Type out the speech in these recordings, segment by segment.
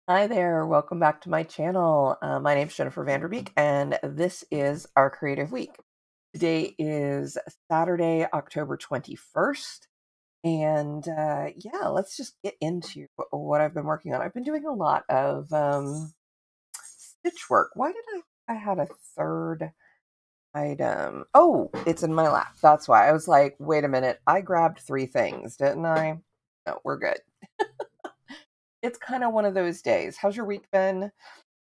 Hi there, welcome back to my channel. My name is Jennifer Vanderbeek, and this is our Creative Week. Today is Saturday, October 21st, and yeah, let's just get into what I've been working on. I've been doing a lot of stitch work. Why did I had a third item? Oh, it's in my lap. That's why. I was like, wait a minute, I grabbed three things, didn't I? No, we're good. It's kind of one of those days. How's your week been?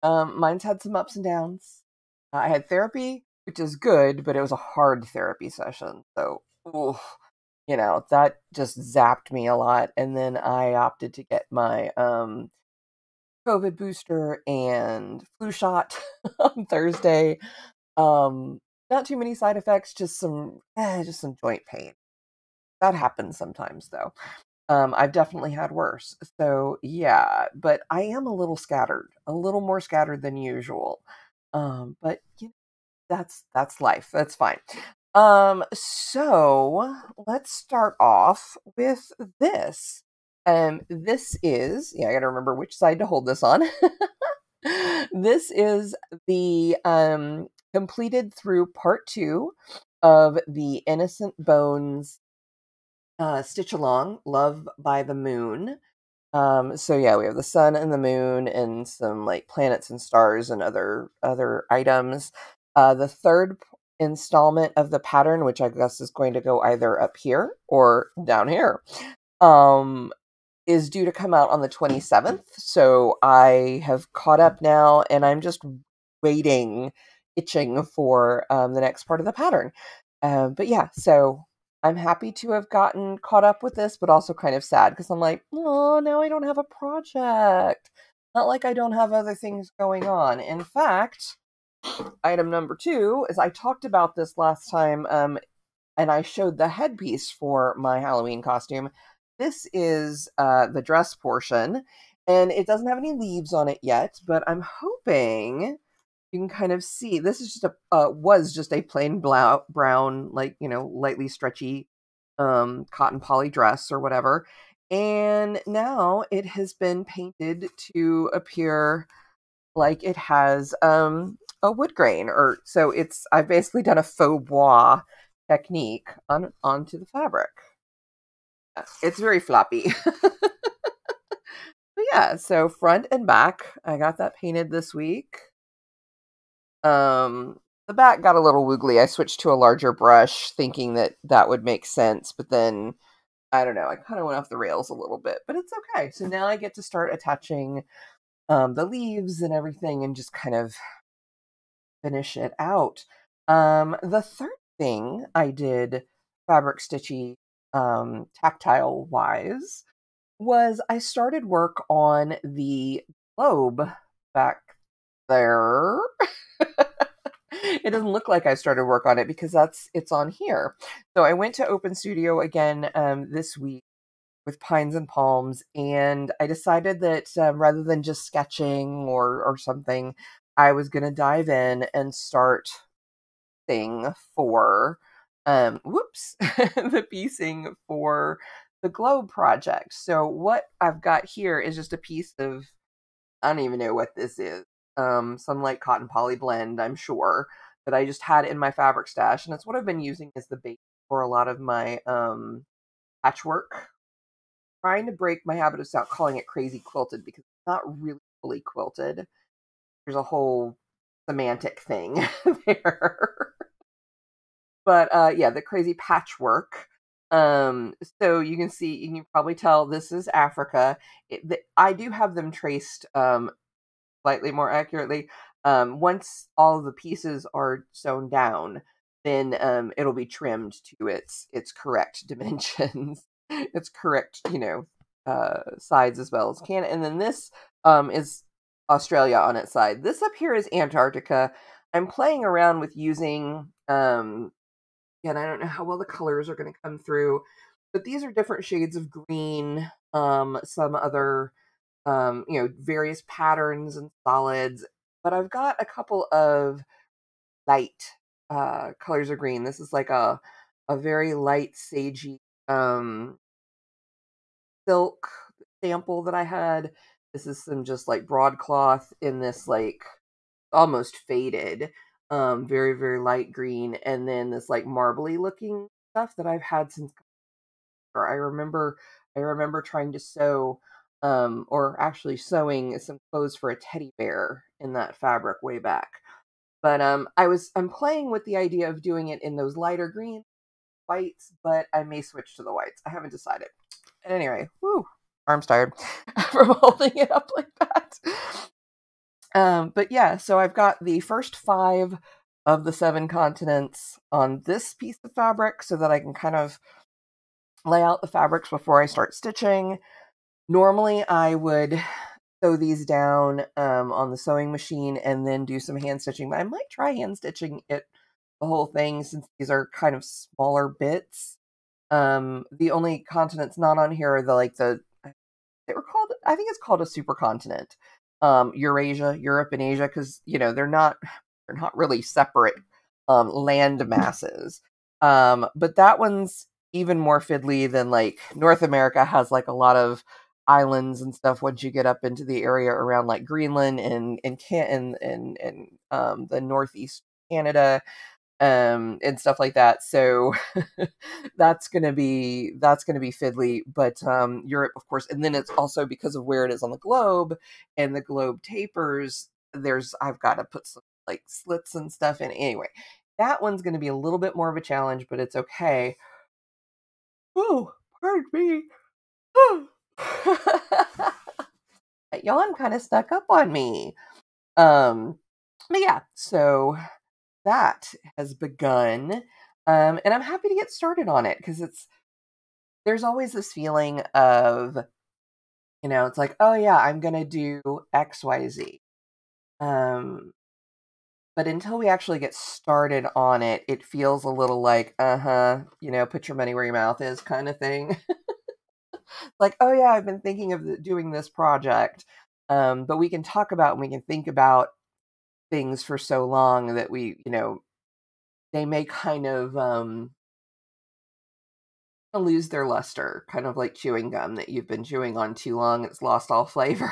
Mine's had some ups and downs. I had therapy, which is good, but it was a hard therapy session. So, oof, that just zapped me a lot. And then I opted to get my COVID booster and flu shot on Thursday. Not too many side effects, just some joint pain. That happens sometimes, though. I've definitely had worse. So yeah, but I am a little scattered, a little more scattered than usual. But that's life. That's fine. So let's start off with this. This is, yeah, I gotta remember which side to hold this on. This is the completed through part 2 of the Innocent Bones Stitch Along, Love by the Moon. So yeah, we have the sun and the moon and some like planets and stars and other items. The third installment of the pattern, which I guess is going to go either up here or down here, um, is due to come out on the 27th. So I have caught up now, and I'm just waiting, itching for the next part of the pattern. But yeah, so I'm happy to have gotten caught up with this, but also kind of sad because I'm like, oh, now I don't have a project. Not like I don't have other things going on. In fact, item number 2 is I talked about this last time, and I showed the headpiece for my Halloween costume. This is the dress portion, and it doesn't have any leaves on it yet, but I'm hoping you can kind of see. This is just was just a plain brown, like, lightly stretchy cotton poly dress or whatever. And now it has been painted to appear like it has a wood grain, or so I've basically done a faux bois technique onto the fabric. It's very floppy. But yeah, so front and back, I got that painted this week. The back got a little wiggly. I switched to a larger brush thinking that would make sense, but then I don't know, I kind of went off the rails a little bit, but it's okay. So now I get to start attaching the leaves and everything and just kind of finish it out. The third thing I did fabric stitchy tactile wise was I started work on the globe back there. It doesn't look like I started work on it because it's on here. So I went to Open Studio again this week with Pines and Palms, and I decided that rather than just sketching or something, I was going to dive in and start thing for the piecing for the globe project. So what I've got here is just a piece of, I don't even know what this is. Some like cotton poly blend, I'm sure, that I just had in my fabric stash, and it's what I've been using as the base for a lot of my patchwork. Trying to break my habit of stop calling it crazy quilted because it's not really fully quilted. There's a whole semantic thing there. But yeah, the crazy patchwork. So you can see, you can probably tell this is Africa. I do have them traced slightly more accurately. Once all the pieces are sewn down, then it'll be trimmed to its correct dimensions, its correct, sides as well as can. And then this is Australia on its side. This up here is Antarctica. I'm playing around with using and I don't know how well the colors are going to come through, but these are different shades of green, some other various patterns and solids. But I've got a couple of light colors of green. This is like a very light sagey silk sample that I had. This is some just like broadcloth in this like almost faded, very, very light green, and then this like marbly looking stuff that I've had since I remember trying to sew or actually sewing some clothes for a teddy bear in that fabric way back. But I'm playing with the idea of doing it in those lighter green whites, but I may switch to the whites. I haven't decided. And anyway, whoo, arm's tired from holding it up like that. But yeah, so I've got the first 5 of the 7 continents on this piece of fabric so that I can kind of lay out the fabrics before I start stitching. Normally, I would sew these down on the sewing machine and then do some hand stitching, but I might try hand stitching it the whole thing since these are kind of smaller bits. The only continents not on here are they were called, I think it's called a supercontinent. Eurasia, Europe, and Asia, because they're not really separate land masses. But that one's even more fiddly than like North America has like a lot of islands and stuff once you get up into the area around like Greenland and the northeast Canada and stuff like that. So that's gonna be fiddly. But Europe, of course, and then it's also because of where it is on the globe, and the globe tapers. I've got to put some like slits and stuff in. Anyway, that one's going to be a little bit more of a challenge, but it's okay. Oh, pardon me. That yawn kind of stuck up on me. But yeah, so that has begun. And I'm happy to get started on it because there's always this feeling of, it's like, oh yeah, I'm gonna do XYZ. But until we actually get started on it, it feels a little like, put your money where your mouth is kind of thing. Like, oh yeah, I've been thinking of doing this project. But we can talk about and we can think about things for so long that they may kind of lose their luster, kind of like chewing gum that you've been chewing on too long, it's lost all flavor.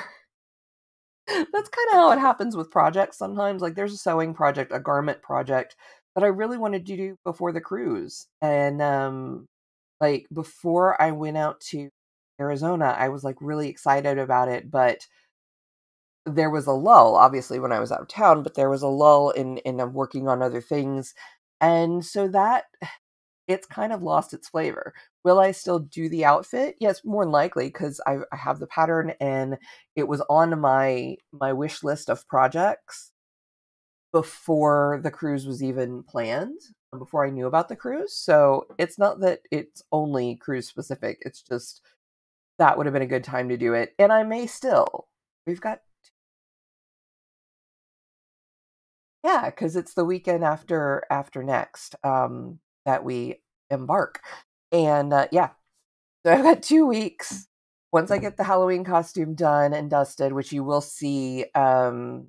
That's kind of how it happens with projects sometimes. Like there's a sewing project, a garment project that I really wanted to do before the cruise. And like before I went out to Arizona, I was like really excited about it, but there was a lull, obviously, when I was out of town, but there was a lull in working on other things. And so that it's kind of lost its flavor. Will I still do the outfit? Yes, more than likely, because I have the pattern and it was on my wish list of projects before the cruise was even planned, before I knew about the cruise. So it's not that it's only cruise specific. It's just that would have been a good time to do it. And I may still. We've got, yeah, because it's the weekend after next that we embark. And yeah, so I've got 2 weeks. Once I get the Halloween costume done and dusted, which you will see, ooh,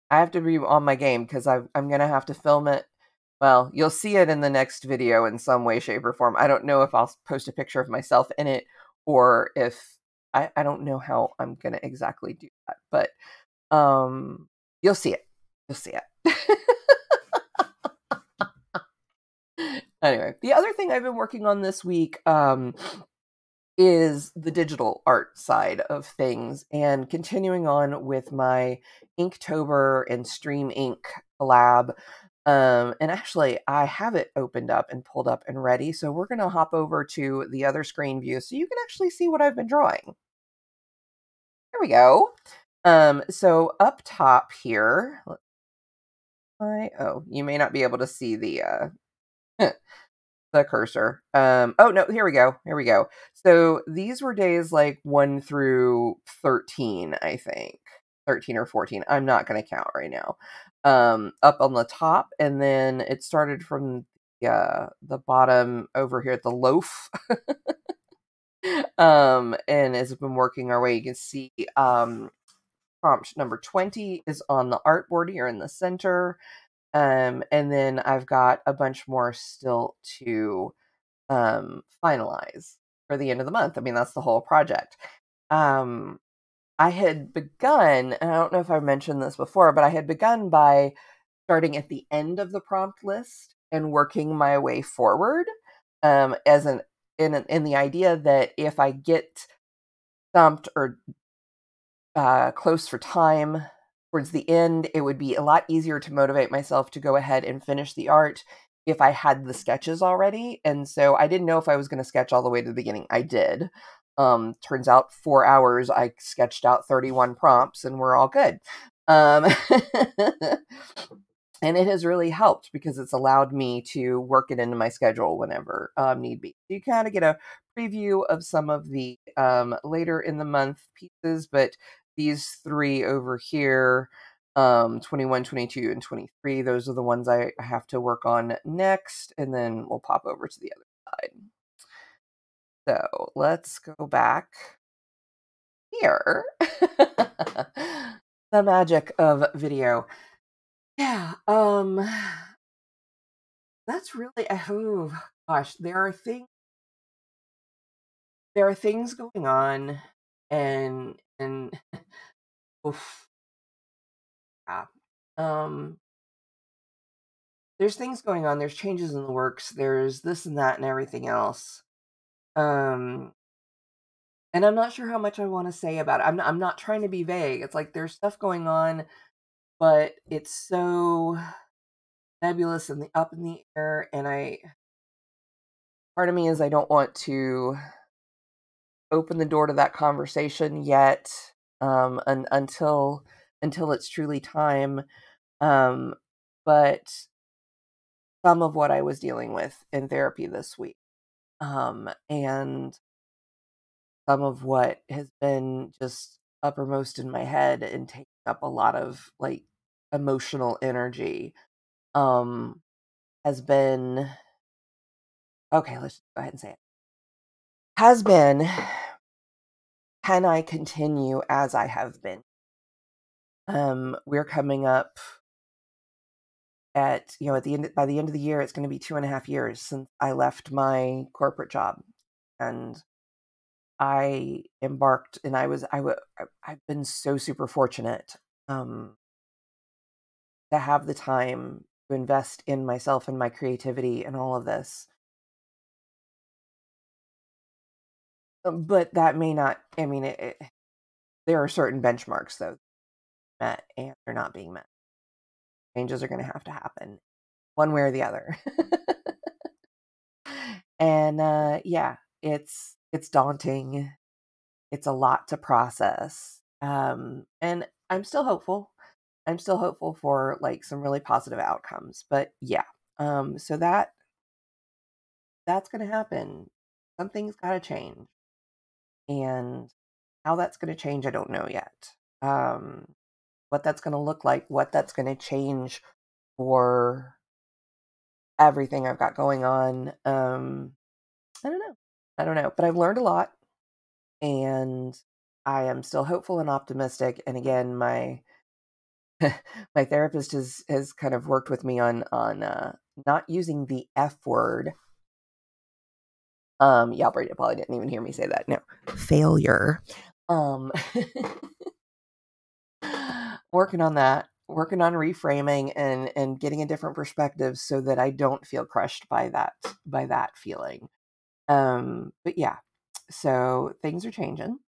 I have to be on my game because I'm gonna have to film it. Well, you'll see it in the next video in some way, shape, or form. I don't know if I'll post a picture of myself in it or if I don't know how I'm gonna exactly do that, but you'll see it. You'll see it. Anyway, the other thing I've been working on this week is the digital art side of things and continuing on with my Inktober and Stream Ink collab. And actually, I have it opened up and pulled up and ready. So we're going to hop over to the other screen view so you can actually see what I've been drawing. Here we go. So up top here, you may not be able to see the the cursor. Oh no, here we go. Here we go. So these were days like 1 through 13, I think. 13 or 14. I'm not going to count right now. Up on the top, and then it started from the bottom over here at the loaf. And as we've been working our way, you can see prompt number 20 is on the artboard here in the center. And then I've got a bunch more still to finalize for the end of the month. I mean, that's the whole project. um, I had begun, and I don't know if I mentioned this before, but I had begun by starting at the end of the prompt list and working my way forward, as an in the idea that if I get stumped or close for time towards the end, it would be a lot easier to motivate myself to go ahead and finish the art if I had the sketches already. And so I didn't know if I was going to sketch all the way to the beginning. I did. Turns out 4 hours, I sketched out 31 prompts and we're all good. Um, and it has really helped because it's allowed me to work it into my schedule whenever need be. You kind of get a preview of some of the later in the month pieces, but these three over here, 21, 22, and 23, those are the ones I have to work on next, and then we'll pop over to the other side. So let's go back here. The magic of video. Yeah, that's really, oh gosh, there are things going on, and oof, yeah. Um, there's things going on, there's changes in the works, there's this and that and everything else. Um, and I'm not sure how much I want to say about it. I'm not trying to be vague. It's like there's stuff going on, but it's so nebulous and up in the air, and I part of me is I don't want to open the door to that conversation yet, until it's truly time. Um, but some of what I was dealing with in therapy this week, and some of what has been just uppermost in my head and taking up a lot of like emotional energy, um, has been okay. Let's just go ahead and say it. Has been, can I continue as I have been? We're coming up at at the end by the end of the year, it's going to be 2.5 years since I left my corporate job, and I embarked, and I've been so super fortunate, um, to have the time to invest in myself and my creativity and all of this. But that may not, I mean, there are certain benchmarks though met and they're not being met. Changes are going to have to happen one way or the other. And yeah, it's daunting. It's a lot to process. And I'm still hopeful. I'm still hopeful for like some really positive outcomes. But yeah, so that's going to happen. Something's got to change, and how that's going to change, I don't know yet. Um, what that's going to look like, what that's going to change for everything I've got going on. I don't know. I don't know, but I've learned a lot, and I am still hopeful and optimistic. And again, my my therapist has kind of worked with me on not using the F word. Yeah, Brady probably didn't even hear me say that. No, failure. Um, working on that, working on reframing and getting a different perspective so that I don't feel crushed by that feeling. But yeah, so things are changing,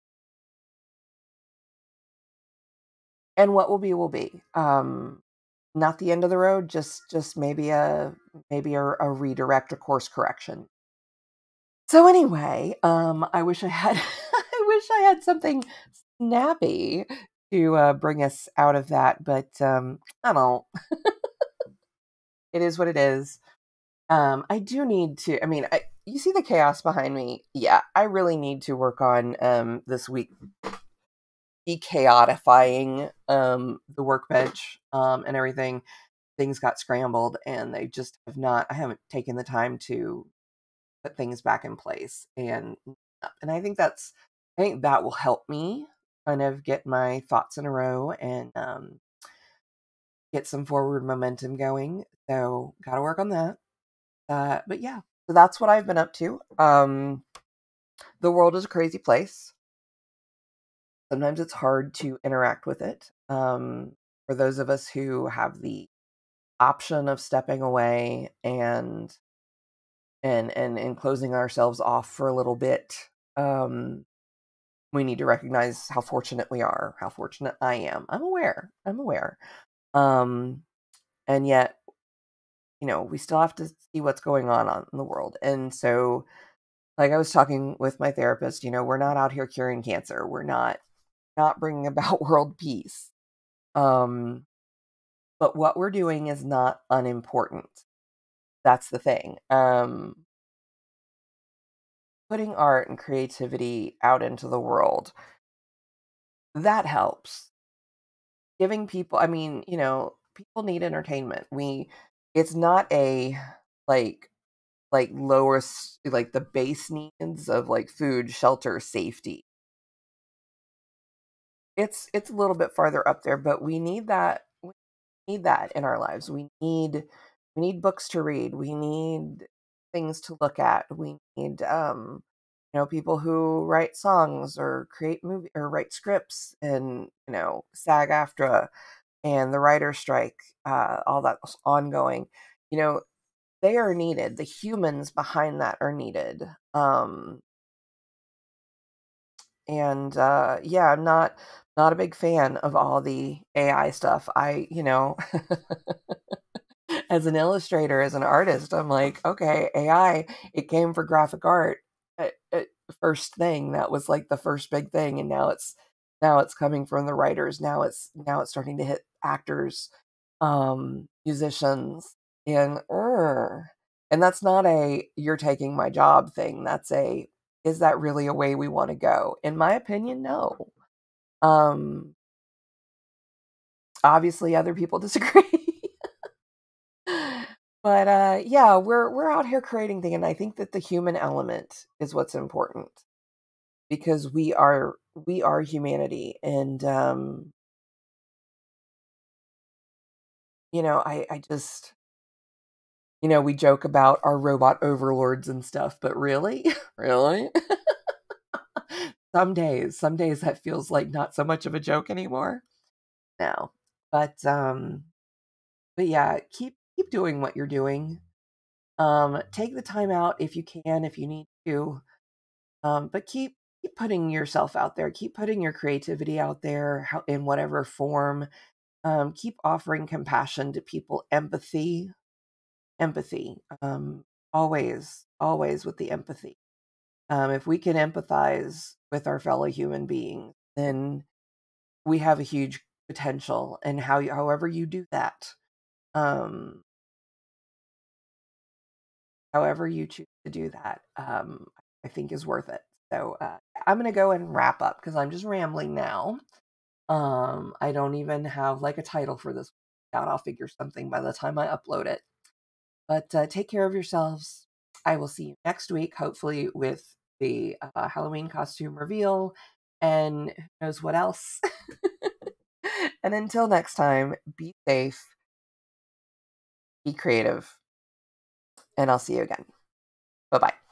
and what will be. Not the end of the road, just maybe a redirect or course correction. So anyway, I wish I had I wish I had something snappy to bring us out of that, but I don't. It is what it is. I do need to. I mean, you see the chaos behind me. Yeah, I really need to work on this week chaotifying the workbench and everything. Things got scrambled, and they just have not. I haven't taken the time to put things back in place, and I think that will help me kind of get my thoughts in a row and get some forward momentum going. So, got to work on that. But yeah, so that's what I've been up to. The world is a crazy place. Sometimes it's hard to interact with it. For those of us who have the option of stepping away and closing ourselves off for a little bit, we need to recognize how fortunate we are, how fortunate I am. I'm aware. I'm aware. Um, and yet, we still have to see what's going on in the world. And so, like I was talking with my therapist, we're not out here curing cancer. We're not bringing about world peace. But what we're doing is not unimportant. That's the thing. Putting art and creativity out into the world, that helps. Giving people, I mean, people need entertainment. It's not a like lowest, like the base needs of like food, shelter, safety. It's a little bit farther up there, but we need that. We need that in our lives. We need books to read. We need things to look at. We need people who write songs or create movie or write scripts, and SAG-AFTRA and the writer's strike, all that's ongoing. You know, they are needed. The humans behind that are needed. And yeah, I'm not a big fan of all the AI stuff. As an illustrator, as an artist, I'm like, okay, AI, it came for graphic art. First thing, that was like the first big thing, and now it's coming from the writers. Now it's starting to hit actors, musicians, and that's not a "you're taking my job" thing. That's a, is that really a way we want to go? In my opinion, no. Um, Obviously, other people disagree. But yeah, we're out here creating things, and I think that the human element is what's important, because we are humanity. And I just, we joke about our robot overlords and stuff, but really, really, some days that feels like not so much of a joke anymore. No, but yeah, keep doing what you're doing. Take the time out if you can, if you need to. But keep putting yourself out there. Keep putting your creativity out there, in whatever form. Keep offering compassion to people, empathy. Always with the empathy. If we can empathize with our fellow human beings, then we have a huge potential. And however you do that, um, however you choose to do that, I think is worth it. So I'm gonna go and wrap up because I'm just rambling now. I don't even have like a title for this out. I'll figure something by the time I upload it. But take care of yourselves. I will see you next week, hopefully with the Halloween costume reveal and who knows what else. And until next time, be safe, be creative, and I'll see you again. Bye bye.